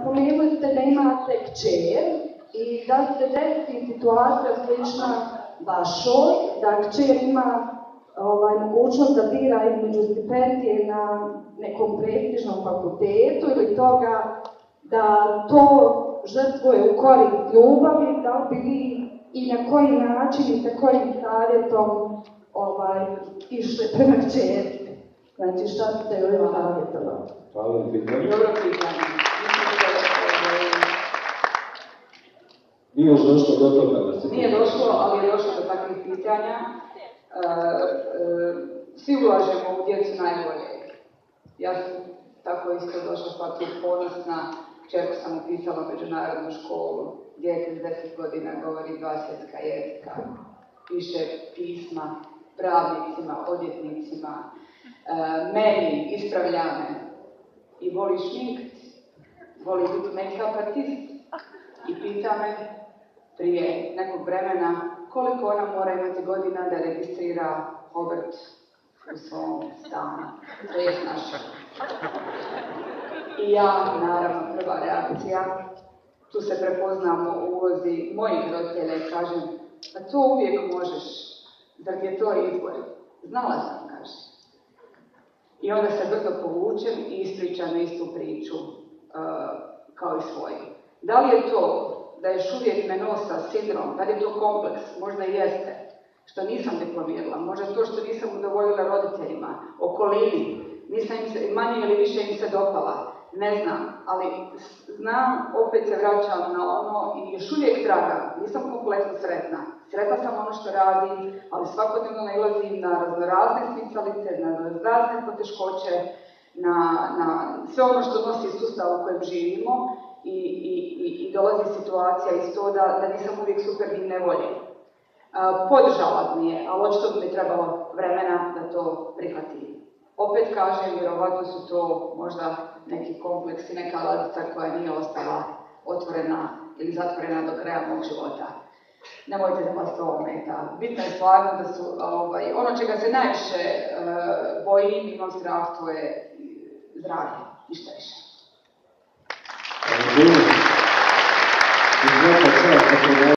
Pomenuli ste da imate kćer i da se desi situacija slična vašoj, da kćer ima mogućnost da bira između stipendije na nekom prestižnom fakultetu ili toga da to žrtvuje u korist ljubavi, da li bi vi i na koji način i sa kojim savjetom išli prema kćeri? Znači, šta ste joj savjetovali? Hvala na pitanju. Dobro pitanje. Nije još došlo do toga da se... Nije došlo, ali je došlo do takvih pitanja. Svi ulažemo u djecu najbolje. Ja sam tako isto došla pa tu ponosna. Kćerku sam upisala u međunarodnu školu. Dijete s 10 godina govori 2 svjetska jezika. Piše pisma pravnicima, odvjetnicima, meni, ispravlja me. I voli šminkati. Voli biti make-up artist. I pita me prije nekog vremena koliko ona mora imati godina da registrira obrt u svom stanu. To je naša. I ja, naravno, prva reakcija, tu se prepoznamo u ulozi mojih roditelja i kažem, pa to uvijek možeš, zar je to izbor? Znala sam, kaže. I onda se brzo povučem i ispričam istu priču kao i svoju. Da li je to da još uvijek me nosa sindrom, da li je to kompleks, možda i jeste, što nisam diplomirala, možda to što nisam udovoljila roditeljima, okolini, nisam im se, manje ili više im se dopala, ne znam, ali znam, opet se vraćam na ono i još uvijek tragam, nisam kompletno sretna. Sretna sam ono što radim, ali svakodnevno nailazim na raznorazne smicalice, na raznorazne poteškoće, na sve ono što nosi sustav u kojem živimo i dolazi situacija iz to da nisam uvijek super i nevolje. Podržala mi je, ali očito bi mi trebalo vremena da to prihvatim. Opet kažem, vjerovatno su to možda neki kompleksi, neka ladica koja nije ostala otvorena ili zatvorena do kraja mog života. Nemojte da vas to ometa. Bitno je stvarno da su, ono čega se najviše bojim, imam strah, to je zdravlje, ništa više. Hvala.